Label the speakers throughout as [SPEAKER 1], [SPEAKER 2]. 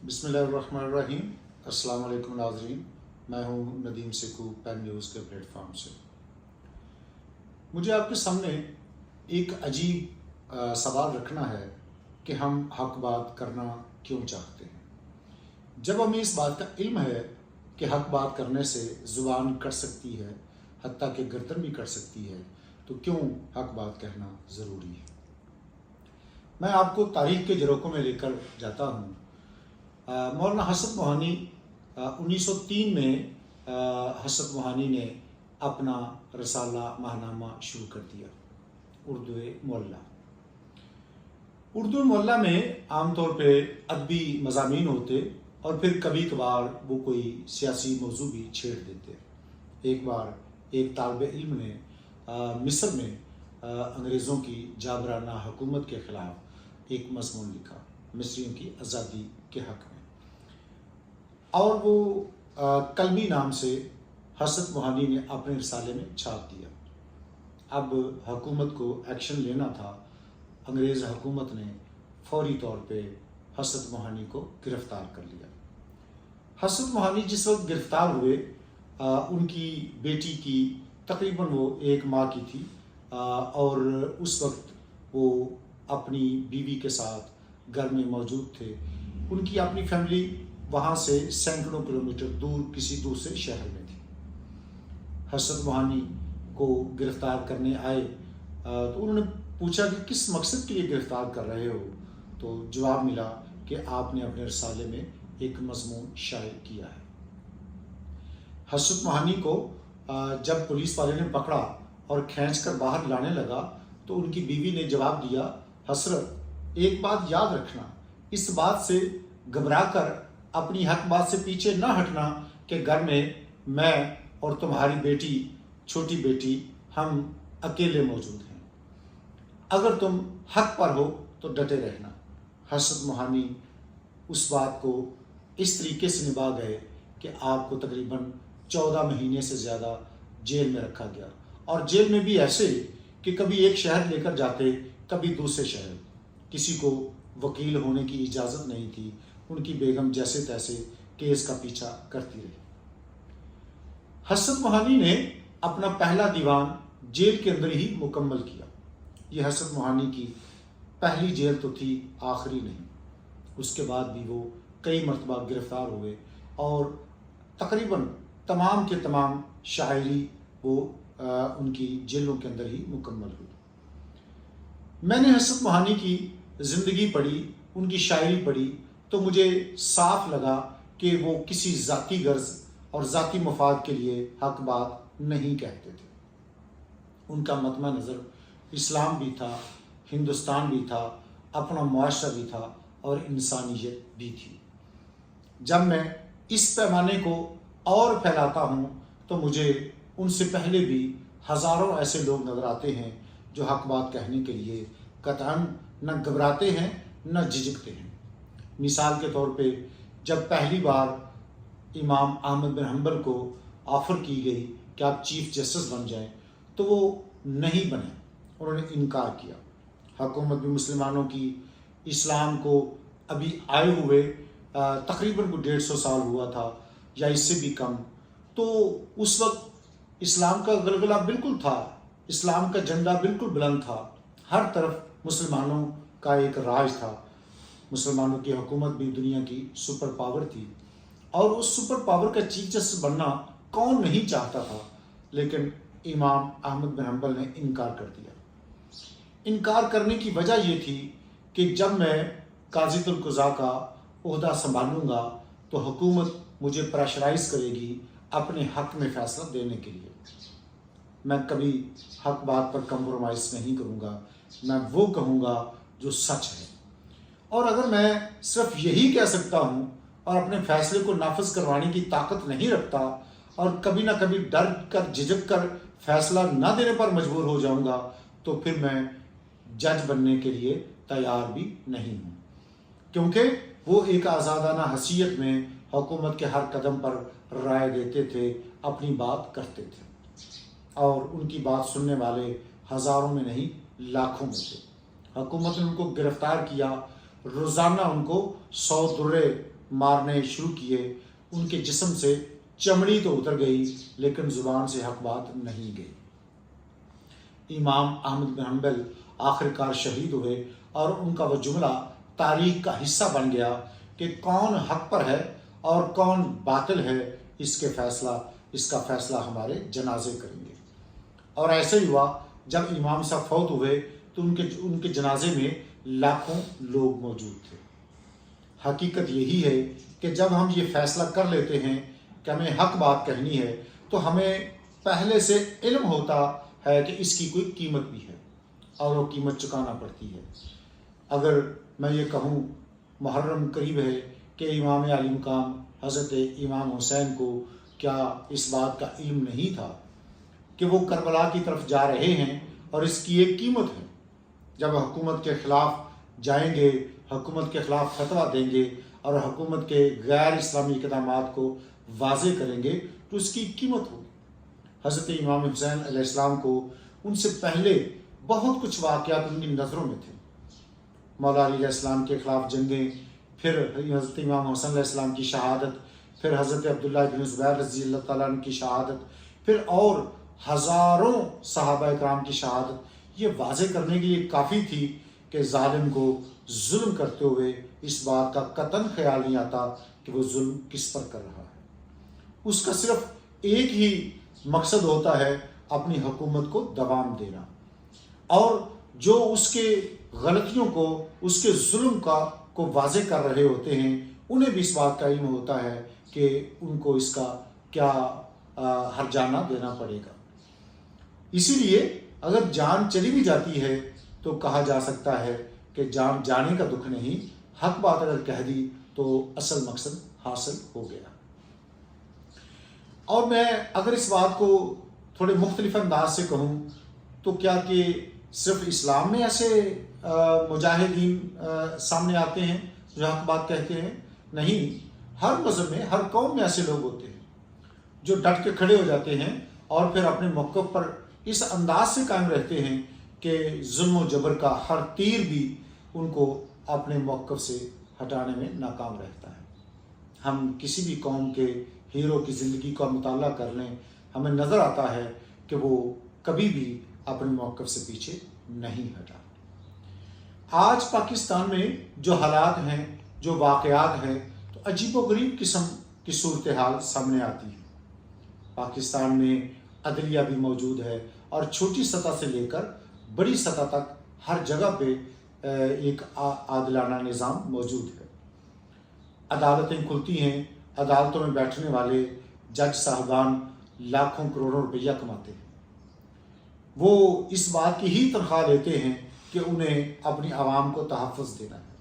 [SPEAKER 1] بسم اللہ الرحمن الرحیم۔ السلام علیکم ناظرین، میں ہوں ندیم سکو پین نیوز کے پلیٹ فارم سے۔ مجھے آپ کے سامنے ایک عجیب سوال رکھنا ہے کہ ہم حق بات کرنا کیوں چاہتے ہیں، جب ہمیں اس بات کا علم ہے کہ حق بات کرنے سے زبان کٹ سکتی ہے، حتیٰ کہ گردن بھی کٹ سکتی ہے، تو کیوں حق بات کہنا ضروری ہے۔ میں آپ کو تاریخ کے جھروکوں میں لے کر جاتا ہوں۔ مولانا حسرت موہانی 1903 میں حسرت موہانی نے اپنا رسالہ ماہنامہ شروع کر دیا، اردو معلیٰ۔ اردو معلیٰ میں عام طور پہ ادبی مضامین ہوتے اور پھر کبھی کبھار وہ کوئی سیاسی موضوع بھی چھیڑ دیتے۔ ایک بار ایک طالب علم نے مصر میں انگریزوں کی جابرانہ حکومت کے خلاف ایک مضمون لکھا، مصریوں کی آزادی کے حق میں، اور وہ قلمی نام سے حسرت موہانی نے اپنے رسالے میں چھاپ دیا۔ اب حکومت کو ایکشن لینا تھا۔ انگریز حکومت نے فوری طور پہ حسرت موہانی کو گرفتار کر لیا۔ حسرت موہانی جس وقت گرفتار ہوئے، ان کی بیٹی کی تقریباً وہ 1 ماہ کی تھی، اور اس وقت وہ اپنی بیوی کے ساتھ گھر میں موجود تھے۔ ان کی اپنی فیملی وہاں سے سینکڑوں کلومیٹر دور کسی دوسرے شہر میں تھی۔ حسرت موہانی کو گرفتار کرنے آئے تو انہوں نے پوچھا کہ کس مقصد کے لیے گرفتار کر رہے ہو، تو جواب ملا کہ آپ نے اپنے رسالے میں ایک مضمون شائع کیا ہے۔ حسرت موہانی کو جب پولیس والے نے پکڑا اور کھینچ کر باہر لانے لگا تو ان کی بیوی نے جواب دیا، حسرت ایک بات یاد رکھنا، اس بات سے گھبرا کر اپنی حق بات سے پیچھے نہ ہٹنا کہ گھر میں اور تمہاری بیٹی، چھوٹی بیٹی، ہم اکیلے موجود ہیں۔ اگر تم حق پر ہو تو ڈٹے رہنا۔ حسرت موہانی اس بات کو اس طریقے سے نبھا گئے کہ آپ کو تقریباً 14 مہینے سے زیادہ جیل میں رکھا گیا، اور جیل میں بھی ایسے کہ کبھی ایک شہر لے کر جاتے، کبھی دوسرے شہر۔ کسی کو وکیل ہونے کی اجازت نہیں تھی۔ ان کی بیگم جیسے تیسے کیس کا پیچھا کرتی رہی۔ حسرت موہانی نے اپنا پہلا دیوان جیل کے اندر ہی مکمل کیا۔ یہ حسرت موہانی کی پہلی جیل تو تھی، آخری نہیں۔ اس کے بعد بھی وہ کئی مرتبہ گرفتار ہوئے اور تقریباً تمام کے تمام شاعری وہ ان کی جیلوں کے اندر ہی مکمل ہوئی۔ میں نے حسرت موہانی کی زندگی پڑھی، ان کی شاعری پڑھی، تو مجھے صاف لگا کہ وہ کسی ذاتی غرض اور ذاتی مفاد کے لیے حق بات نہیں کہتے تھے۔ ان کا مطمع نظر اسلام بھی تھا، ہندوستان بھی تھا، اپنا معاشرہ بھی تھا، اور انسانیت بھی تھی۔ جب میں اس پیمانے کو اور پھیلاتا ہوں تو مجھے ان سے پہلے بھی ہزاروں ایسے لوگ نظر آتے ہیں جو حق بات کہنے کے لیے قطعاً نہ گھبراتے ہیں نہ جھجکتے ہیں۔ مثال کے طور پہ جب پہلی بار امام احمد بن حنبل کو آفر کی گئی کہ آپ چیف جسٹس بن جائیں تو وہ نہیں بنے، انہوں نے انکار کیا۔ حکومت بھی مسلمانوں کی، اسلام کو ابھی آئے ہوئے تقریباً 150 سال ہوا تھا یا اس سے بھی کم، تو اس وقت اسلام کا غلغلہ بالکل تھا، اسلام کا جھنڈا بالکل بلند تھا، ہر طرف مسلمانوں کا ایک راج تھا۔ مسلمانوں کی حکومت بھی دنیا کی سپر پاور تھی، اور اس سپر پاور کا چیف جسٹس بننا کون نہیں چاہتا تھا، لیکن امام احمد بن حنبل نے انکار کر دیا۔ انکار کرنے کی وجہ یہ تھی کہ جب میں قاضی القضاء کا عہدہ سنبھالوں گا تو حکومت مجھے پریشرائز کرے گی اپنے حق میں فیصلہ دینے کے لیے۔ میں کبھی حق بات پر کمپرومائز نہیں کروں گا، میں وہ کہوں گا جو سچ ہے۔ اور اگر میں صرف یہی کہہ سکتا ہوں اور اپنے فیصلے کو نافذ کروانے کی طاقت نہیں رکھتا، اور کبھی نہ کبھی ڈر کر، جھجک کر فیصلہ نہ دینے پر مجبور ہو جاؤں گا، تو پھر میں جج بننے کے لیے تیار بھی نہیں ہوں، کیونکہ وہ ایک آزادانہ حیثیت میں حکومت کے ہر قدم پر رائے دیتے تھے، اپنی بات کرتے تھے، اور ان کی بات سننے والے ہزاروں میں نہیں لاکھوں میں تھے۔ حکومت نے ان کو گرفتار کیا، روزانہ ان کو 100 درے مارنے شروع کیے، ان کے جسم سے چمڑی تو اتر گئی لیکن زبان سے حق بات نہیں گئی۔ امام احمد بن حنبل آخر کار شہید ہوئے اور ان کا وہ جملہ تاریخ کا حصہ بن گیا کہ کون حق پر ہے اور کون باطل ہے، اس کا فیصلہ ہمارے جنازے کریں گے۔ اور ایسے ہی ہوا، جب امام صاحب فوت ہوئے تو ان کے جنازے میں لاکھوں لوگ موجود تھے۔ حقیقت یہی ہے کہ جب ہم یہ فیصلہ کر لیتے ہیں کہ ہمیں حق بات کہنی ہے تو ہمیں پہلے سے علم ہوتا ہے کہ اس کی کوئی قیمت بھی ہے اور وہ قیمت چکانا پڑتی ہے۔ اگر میں یہ کہوں محرم قریب ہے کہ امام علی مقام حضرت امام حسین کو کیا اس بات کا علم نہیں تھا کہ وہ کربلا کی طرف جا رہے ہیں اور اس کی ایک قیمت ہے؟ جب حکومت کے خلاف جائیں گے، حکومت کے خلاف فتویٰ دیں گے اور حکومت کے غیر اسلامی اقدامات کو واضح کریں گے تو اس کی قیمت ہوگی۔ حضرت امام حسین علیہ السلام کو ان سے پہلے بہت کچھ واقعات ان کی نظروں میں تھے۔ مولا علی علیہ السلام کے خلاف جنگیں، پھر حضرت امام حسن علیہ السلام کی شہادت، پھر حضرت عبداللہ بن زبیر رضی اللہ تعالیٰ عنہ کی شہادت، پھر اور ہزاروں صحابہ کرام کی شہادت، یہ واضح کرنے کے لیے کافی تھی کہ ظالم کو ظلم کرتے ہوئے اس بات کا قطعاً خیال نہیں آتا کہ وہ ظلم کس پر کر رہا ہے۔ اس کا صرف ایک ہی مقصد ہوتا ہے، اپنی حکومت کو دوام دینا، اور جو اس کے غلطیوں کو، اس کے ظلم کو واضح کر رہے ہوتے ہیں، انہیں بھی اس بات کا علم ہوتا ہے کہ ان کو اس کا کیا ہرجانہ دینا پڑے گا۔ اسی لیے اگر جان چلی بھی جاتی ہے تو کہا جا سکتا ہے کہ جان جانے کا دکھ نہیں، حق بات اگر کہہ دی تو اصل مقصد حاصل ہو گیا۔ اور میں اگر اس بات کو تھوڑے مختلف انداز سے کہوں تو کیا کہ صرف اسلام میں ایسے مجاہدین سامنے آتے ہیں جو حق بات کہتے ہیں؟ نہیں، ہر مذہب میں، ہر قوم میں ایسے لوگ ہوتے ہیں جو ڈٹ کے کھڑے ہو جاتے ہیں اور پھر اپنے موقف پر اس انداز سے قائم رہتے ہیں کہ ظلم و جبر کا ہر تیر بھی ان کو اپنے موقف سے ہٹانے میں ناکام رہتا ہے۔ ہم کسی بھی قوم کے ہیرو کی زندگی کا مطالعہ کر لیں، ہمیں نظر آتا ہے کہ وہ کبھی بھی اپنے موقف سے پیچھے نہیں ہٹا۔ آج پاکستان میں جو حالات ہیں، جو واقعات ہیں، تو عجیب و غریب قسم کی صورتحال سامنے آتی ہے۔ پاکستان میں عدلیہ بھی موجود ہے اور چھوٹی سطح سے لے کر بڑی سطح تک ہر جگہ پہ ایک عادلانہ نظام موجود ہے۔ عدالتیں کھلتی ہیں، عدالتوں میں بیٹھنے والے جج صاحبان لاکھوں کروڑوں روپیہ کماتے ہیں۔ وہ اس بات کی ہی تنخواہ لیتے ہیں کہ انہیں اپنی عوام کو تحفظ دینا ہے،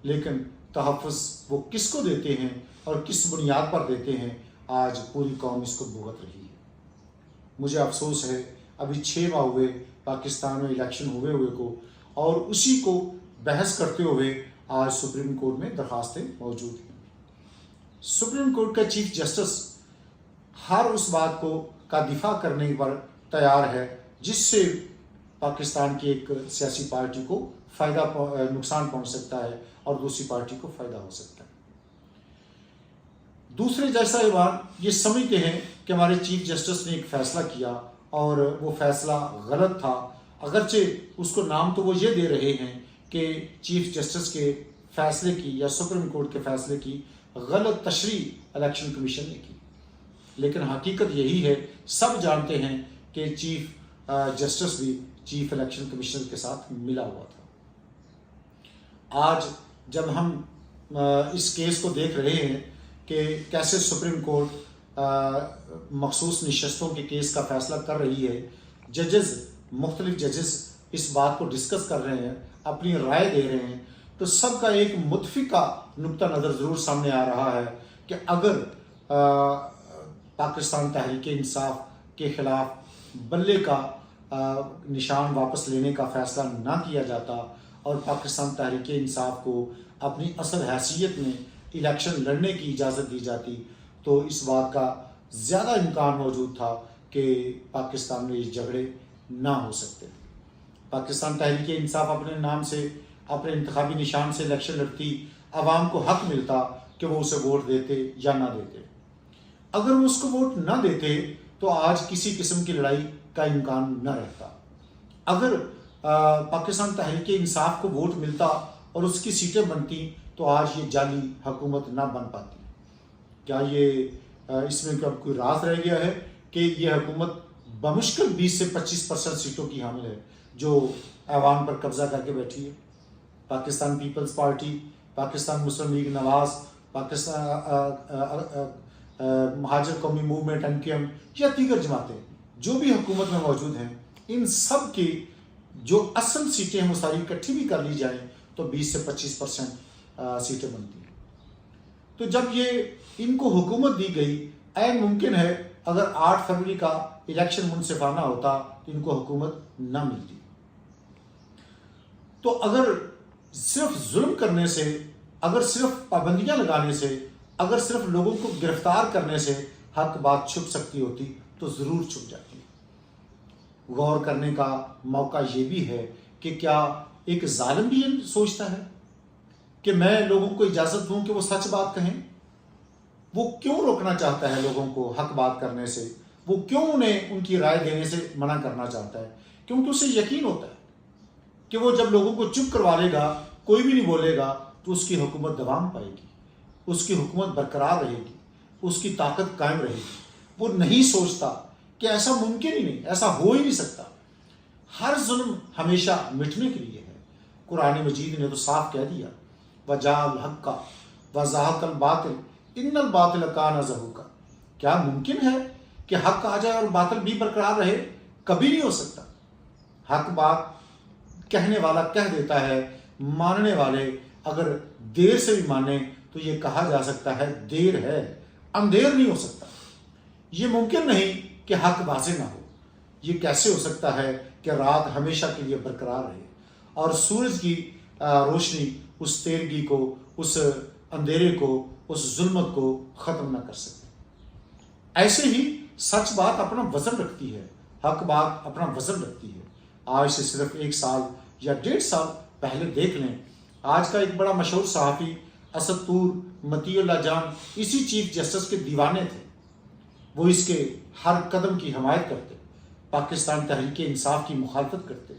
[SPEAKER 1] لیکن تحفظ وہ کس کو دیتے ہیں اور کس بنیاد پر دیتے ہیں، آج پوری قوم اس کو بھگت رہی ہے۔ مجھے افسوس ہے، ابھی 6 ماہ ہوئے پاکستان میں الیکشن ہوئے کو، اور اسی کو بحث کرتے ہوئے آج سپریم کورٹ میں درخواستیں موجود ہیں۔ سپریم کورٹ کا چیف جسٹس ہر اس بات کا دفاع کرنے پر تیار ہے جس سے پاکستان کی ایک سیاسی پارٹی کو نقصان پہنچ سکتا ہے اور دوسری پارٹی کو فائدہ ہو سکتا ہے۔ دوسرے جج صاحبان یہ سمجھتے ہیں کہ ہمارے چیف جسٹس نے ایک فیصلہ کیا اور وہ فیصلہ غلط تھا، اگرچہ اس کو نام تو وہ یہ دے رہے ہیں کہ چیف جسٹس کے فیصلے کی یا سپریم کورٹ کے فیصلے کی غلط تشریح الیکشن کمیشن نے کی، لیکن حقیقت یہی ہے، سب جانتے ہیں کہ چیف جسٹس بھی چیف الیکشن کمیشنر کے ساتھ ملا ہوا تھا۔ آج جب ہم اس کیس کو دیکھ رہے ہیں کہ کیسے سپریم کورٹ مخصوص نشستوں کے کیس کا فیصلہ کر رہی ہے، مختلف ججز اس بات کو ڈسکس کر رہے ہیں، اپنی رائے دے رہے ہیں، تو سب کا ایک متفقہ نقطہ نظر ضرور سامنے آ رہا ہے کہ اگر پاکستان تحریک انصاف کے خلاف بلے کا نشان واپس لینے کا فیصلہ نہ کیا جاتا اور پاکستان تحریک انصاف کو اپنی اصل حیثیت میں الیکشن لڑنے کی اجازت دی جاتی تو اس بات کا زیادہ امکان موجود تھا کہ پاکستان میں یہ جھگڑے نہ ہو سکتے۔ پاکستان تحریک انصاف اپنے نام سے، اپنے انتخابی نشان سے الیکشن لڑتی، عوام کو حق ملتا کہ وہ اسے ووٹ دیتے یا نہ دیتے۔ اگر وہ اس کو ووٹ نہ دیتے تو آج کسی قسم کی لڑائی کا امکان نہ رہتا۔ اگر پاکستان تحریک انصاف کو ووٹ ملتا اور اس کی سیٹیں بنتی تو آج یہ جعلی حکومت نہ بن پاتی۔ کیا یہ اس میں کوئی راز رہ گیا ہے کہ یہ حکومت بمشکل 20 سے 25% سیٹوں کی حامل ہے جو ایوان پر قبضہ کر کے بیٹھی ہے؟ پاکستان پیپلز پارٹی، پاکستان مسلم لیگ نواز، پاکستان مہاجر قومی موومنٹ MKM یا دیگر جماعتیں جو بھی حکومت میں موجود ہیں، ان سب کی جو اصل سیٹیں ہیں وہ ساری اکٹھی بھی کر لی جائیں تو 20 سے 25% سیٹیں بنتی ہیں۔ تو جب یہ ان کو حکومت دی گئی، عین ممکن ہے اگر 8 فروری کا الیکشن منصفانہ ہوتا تو ان کو حکومت نہ ملتی۔ تو اگر صرف ظلم کرنے سے، اگر صرف پابندیاں لگانے سے، اگر صرف لوگوں کو گرفتار کرنے سے حق بات چھپ سکتی ہوتی تو ضرور چھپ جاتی۔ غور کرنے کا موقع یہ بھی ہے کہ کیا ایک ظالم بھی یہ سوچتا ہے کہ میں لوگوں کو اجازت دوں کہ وہ سچ بات کہیں؟ وہ کیوں روکنا چاہتا ہے لوگوں کو حق بات کرنے سے؟ وہ کیوں انہیں ان کی رائے دینے سے منع کرنا چاہتا ہے؟ کیونکہ اسے یقین ہوتا ہے کہ وہ جب لوگوں کو چپ کروا لے گا، کوئی بھی نہیں بولے گا، تو اس کی حکومت دوام پائے گی، اس کی حکومت برقرار رہے گی، اس کی طاقت قائم رہے گی۔ وہ نہیں سوچتا کہ ایسا ممکن ہی نہیں، ایسا ہو ہی نہیں سکتا۔ ہر ظلم ہمیشہ مٹنے کے لیے ہے۔ قرآن مجید نے تو صاف کہہ دیا، وَجَاءَ الْحَقَّ وَزَهَقَ الْبَاطِلُ إِنَّ الْبَاطِلَ كَانَ زَهُوقًا۔ کیا ممکن ہے کہ حق آ جائے اور باطل بھی برقرار رہے؟ کبھی نہیں ہو سکتا۔ حق بات کہنے والا کہہ دیتا ہے، ماننے والے اگر دیر سے بھی مانے تو یہ کہا جا سکتا ہے دیر ہے، اندھیر نہیں ہو سکتا۔ یہ ممکن نہیں کہ حق واضح نہ ہو۔ یہ کیسے ہو سکتا ہے کہ رات ہمیشہ کے لیے برقرار رہے اور سورج کی روشنی اس تیرگی کو، اس اندھیرے کو، اس ظلمت کو ختم نہ کر سکے؟ ایسے ہی سچ بات اپنا وزن رکھتی ہے، حق بات اپنا وزن رکھتی ہے۔ آج سے صرف 1 سال یا 1.5 سال پہلے دیکھ لیں، آج کا ایک بڑا مشہور صحافی اسد طور مطیع اللہ جان اسی چیف جسٹس کے دیوانے تھے۔ وہ اس کے ہر قدم کی حمایت کرتے، پاکستان تحریک انصاف کی مخالفت کرتے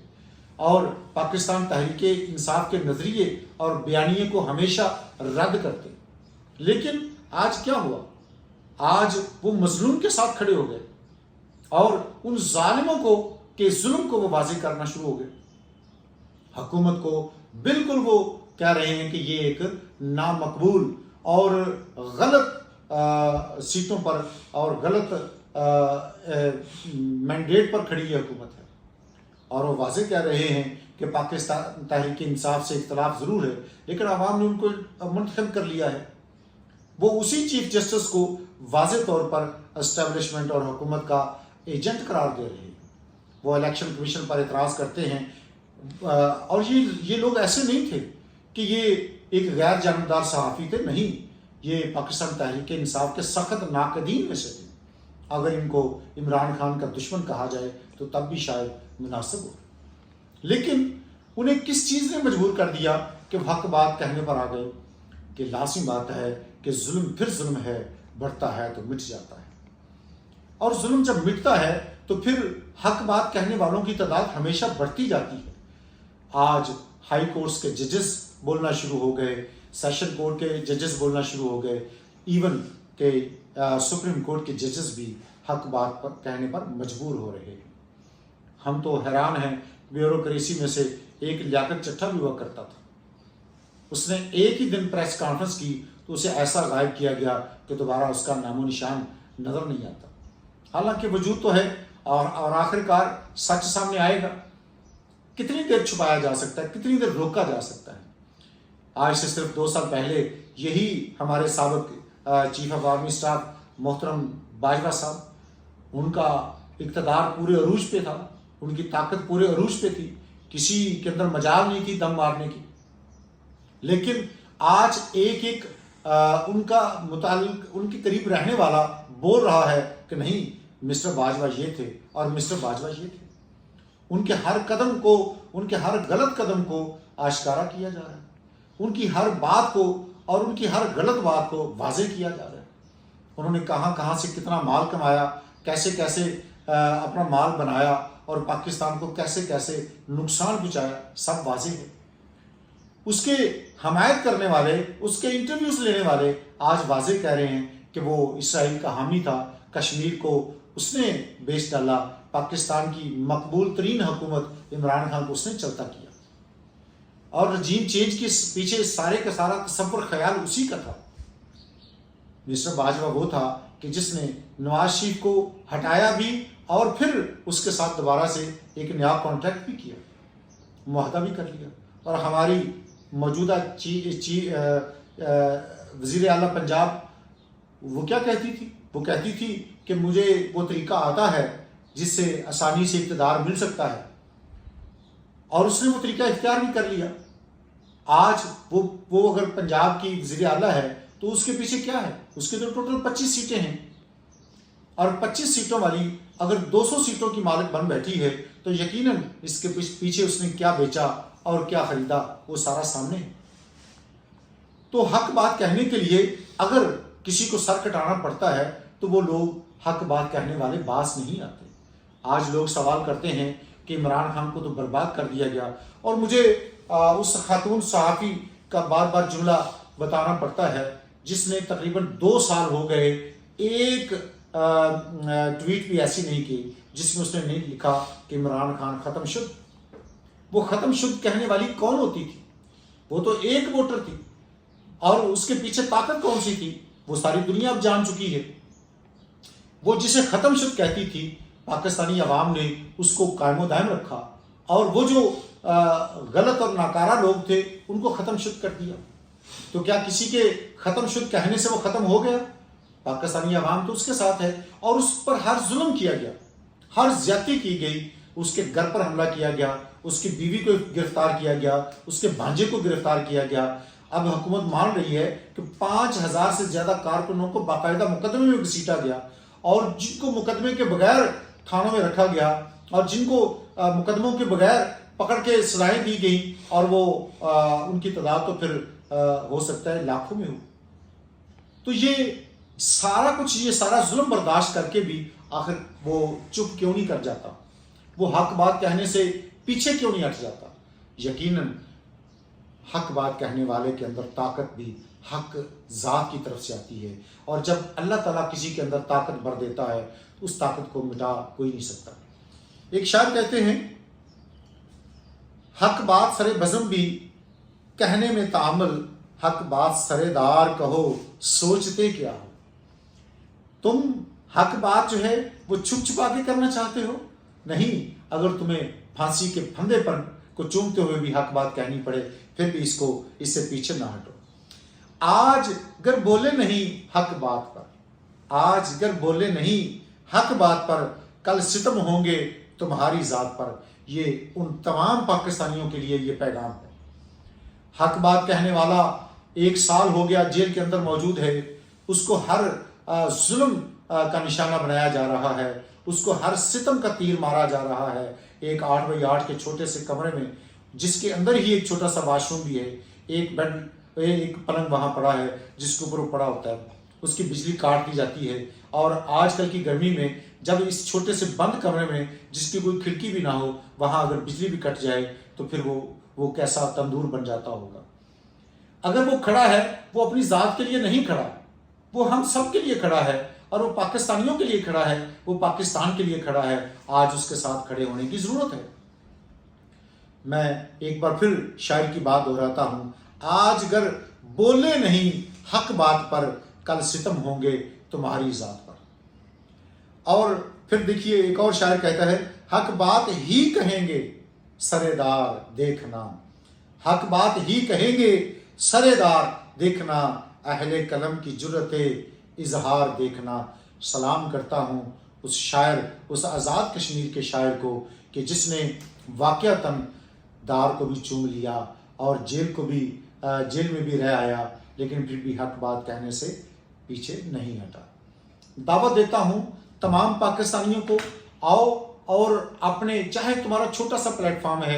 [SPEAKER 1] اور پاکستان تحریک انصاف کے نظریے اور بیانیے کو ہمیشہ رد کرتے۔ لیکن آج کیا ہوا؟ آج وہ مظلوم کے ساتھ کھڑے ہو گئے اور ان ظالموں کو کہ ظلم کو وہ واضح کرنا شروع ہو گئے۔ حکومت کو بالکل وہ کہہ رہے ہیں کہ یہ ایک نامقبول اور غلط سیٹوں پر اور غلط مینڈیٹ پر کھڑی یہ حکومت ہے، اور وہ واضح کہہ رہے ہیں کہ پاکستان تحریک انصاف سے اختلاف ضرور ہے لیکن عوام نے ان کو منتخب کر لیا ہے۔ وہ اسی چیف جسٹس کو واضح طور پر اسٹیبلشمنٹ اور حکومت کا ایجنٹ قرار دے رہے ہیں۔ وہ الیکشن کمیشن پر اعتراض کرتے ہیں، اور یہ لوگ ایسے نہیں تھے کہ یہ ایک غیر جانبدار صحافی تھے، نہیں، یہ پاکستان تحریک انصاف کے سخت ناقدین میں سے تھے۔ اگر ان کو عمران خان کا دشمن کہا جائے تو تب بھی شاید مناسب ہو، لیکن انہیں کس چیز نے مجبور کر دیا کہ وہ حق بات کہنے پر آ گئے؟ کہ لازمی بات ہے کہ ظلم پھر ظلم ہے، بڑھتا ہے تو مٹ جاتا ہے، اور ظلم جب مٹتا ہے تو پھر حق بات کہنے والوں کی تعداد ہمیشہ بڑھتی جاتی ہے۔ آج ہائی کورٹس کے ججز بولنا شروع ہو گئے، سیشن کورٹ کے ججز بولنا شروع ہو گئے، ایون کہ سپریم کورٹ کے ججز بھی حق بات پر کہنے پر مجبور ہو رہے ہیں۔ ہم تو حیران ہیں، بیوروکریسی میں سے ایک لیاقت چٹھا بھی ہوا کرتا تھا، اس نے ایک ہی دن پریس کانفرنس کی تو اسے ایسا غائب کیا گیا کہ دوبارہ اس کا نام و نشان نظر نہیں آتا۔ حالانکہ وجود تو ہے اور آخر کار سچ سامنے آئے گا۔ کتنی دیر چھپایا جا سکتا ہے، کتنی دیر روکا جا سکتا ہے؟ آج سے صرف 2 سال پہلے یہی ہمارے سابق چیف آف آرمی اسٹاف محترم باجوہ صاحب، ان کا اقتدار پورے عروج پہ تھا، ان کی طاقت پورے عروج پہ تھی، کسی کے اندر مجال نہیں تھی دم مارنے کی، لیکن آج ایک ان کا متعلق ان کے قریب رہنے والا بول رہا ہے کہ نہیں، مسٹر باجوہ یہ تھے اور مسٹر باجوہ یہ تھے۔ ان کے ہر قدم کو، ان کے ہر غلط قدم کو آشکارا کیا جا رہا ہے۔ ان کی ہر بات کو اور ان کی ہر غلط بات کو واضح کیا جا رہا ہے۔ انہوں نے کہاں سے کتنا مال کمایا، کیسے کیسے اپنا مال بنایا اور پاکستان کو کیسے کیسے نقصان پہنچایا، سب واضح ہے۔ اس کے حمایت کرنے والے، اس کے انٹرویوز لینے والے آج واضح کہہ رہے ہیں کہ وہ اسرائیل کا حامی تھا، کشمیر کو اس نے بیچ ڈالا، پاکستان کی مقبول ترین حکومت عمران خان کو اس نے چلتا کیا، اور رجیم چینج کے پیچھے سارے کا سارا تصور خیال اسی کا تھا۔ مسٹر باجوہ وہ تھا کہ جس نے نواز شریف کو ہٹایا بھی اور پھر اس کے ساتھ دوبارہ سے ایک نیا کانٹریکٹ بھی کیا، معاہدہ بھی کر لیا۔ اور ہماری موجودہ وزیر اعلیٰ پنجاب وہ کیا کہتی تھی؟ وہ کہتی تھی کہ مجھے وہ طریقہ آتا ہے جس سے آسانی سے اقتدار مل سکتا ہے، اور اس نے وہ طریقہ اختیار بھی کر لیا۔ آج وہ اگر پنجاب کی وزیر اعلیٰ ہے تو اس کے پیچھے کیا ہے؟ اس کے تو ٹوٹل 25 سیٹیں ہیں، اور 25 سیٹوں والی اگر 200 سیٹوں کی مالک بن بیٹھی ہے تو یقیناً اس کے پیچھے اس نے کیا بیچا اور کیا خریدا وہ سارا سامنے ہے۔ تو حق بات کہنے کے لیے اگر کسی کو سر کٹانا پڑتا ہے تو وہ لوگ حق بات کہنے والے باز نہیں آتے۔ آج لوگ سوال کرتے ہیں کہ عمران خان کو تو برباد کر دیا گیا، اور مجھے اس خاتون صحافی کا بار بار جملہ بتانا پڑتا ہے جس نے تقریباً 2 سال ہو گئے ایک ٹویٹ بھی ایسی نہیں کی جس میں اس نے نہیں لکھا کہ عمران خان ختم شد۔ وہ ختم شد کہنے والی کون ہوتی تھی؟ وہ تو ایک ووٹر تھی، اور اس کے پیچھے طاقت کون سی تھی وہ ساری دنیا اب جان چکی ہے۔ وہ جسے ختم شد کہتی تھی پاکستانی عوام نے اس کو قائم و دائم رکھا، اور وہ جو غلط اور ناکارہ لوگ تھے ان کو ختم شد کر دیا۔ تو کیا کسی کے ختم شد کہنے سے وہ ختم ہو گیا؟ پاکستانی عوام تو اس کے ساتھ ہے، اور اس پر ہر ظلم کیا گیا، ہر زیادتی کی گئی، اس کے گھر پر حملہ کیا گیا، اس کی بیوی کو گرفتار کیا گیا، اس کے بھانجے کو گرفتار کیا گیا۔ اب حکومت مان رہی ہے کہ 5000 سے زیادہ کارکنوں کو باقاعدہ مقدمے میں گھسیٹا گیا، اور جن کو مقدمے کے بغیر تھانوں میں رکھا گیا، اور جن کو مقدموں کے بغیر پکڑ کے سزائیں دی گئی، اور وہ ان کی تعداد تو پھر ہو سکتا ہے لاکھوں میں ہو۔ تو یہ سارا کچھ، یہ سارا ظلم برداشت کر کے بھی آخر وہ چپ کیوں نہیں کر جاتا؟ وہ حق بات کہنے سے پیچھے کیوں نہیں ہٹ جاتا؟ یقیناً حق بات کہنے والے کے اندر طاقت بھی حق ذات کی طرف سے آتی ہے، اور جب اللہ تعالیٰ کسی کے اندر طاقت بھر دیتا ہے تو اس طاقت کو مٹا کوئی نہیں سکتا۔ ایک شاعر کہتے ہیں، حق بات سرے بزم بھی کہنے میں تعامل، حق بات سرے دار کہو سوچتے کیا ہو۔ تم حق بات جو ہے وہ چھپ چھپا کے کرنا چاہتے ہو؟ نہیں، اگر تمہیں پھانسی کے پھندے پر کو چومتے ہوئے بھی حق بات کہنی پڑے پھر بھی اس سے پیچھے نہ ہٹو۔ آج گر بولے نہیں حق بات پر، آج گر بولے نہیں حق بات پر، کل ستم ہوں گے تمہاری ذات پر۔ یہ ان تمام پاکستانیوں کے لیے یہ پیغام ہے۔ حق بات کہنے والا 1 سال ہو گیا جیل کے اندر موجود ہے، اس کو ہر ظلم کا نشانہ بنایا جا رہا ہے، اس کو ہر ستم کا تیر مارا جا رہا ہے۔ ایک 8x8 کے چھوٹے سے کمرے میں، جس کے اندر ہی ایک چھوٹا سا واش روم بھی ہے، ایک پلنگ وہاں پڑا ہے جس کے اوپر وہ پڑا ہوتا ہے، اس کی بجلی کاٹ دی جاتی ہے۔ اور آج کل کی گرمی میں جب اس چھوٹے سے بند کمرے میں جس کی کوئی کھڑکی بھی نہ ہو، وہاں اگر بجلی بھی کٹ جائے تو پھر وہ کیسا تندور بن جاتا ہوگا۔ اگر وہ کھڑا ہے، وہ اپنی ذات کے لیے نہیں کھڑا، وہ ہم سب کے لیے کھڑا ہے، اور وہ پاکستانیوں کے لیے کھڑا ہے، وہ پاکستان کے لیے کھڑا ہے۔ آج اس کے ساتھ کھڑے ہونے کی ضرورت ہے۔ میں ایک بار پھر شاعر کی بات دہراتا ہوں، آج گر بولے نہیں حق بات پر، کل ستم ہوں گے تمہاری ذات پر۔ اور پھر دیکھیے ایک اور شاعر کہتا ہے، حق بات ہی کہیں گے سرے دار دیکھنا، حق بات ہی کہیں گے سرے دار دیکھنا، اہل قلم کی جرت اظہار دیکھنا۔ سلام کرتا ہوں اس شاعر، اس آزاد کشمیر کے شاعر کو کہ جس نے واقعتاً دار کو بھی چوم لیا اور جیل میں بھی رہ آیا، لیکن پھر بھی حق بات کہنے سے پیچھے نہیں ہٹا۔ دعوت دیتا ہوں تمام پاکستانیوں کو، آؤ اور اپنے، چاہے تمہارا چھوٹا سا پلیٹ فارم ہے،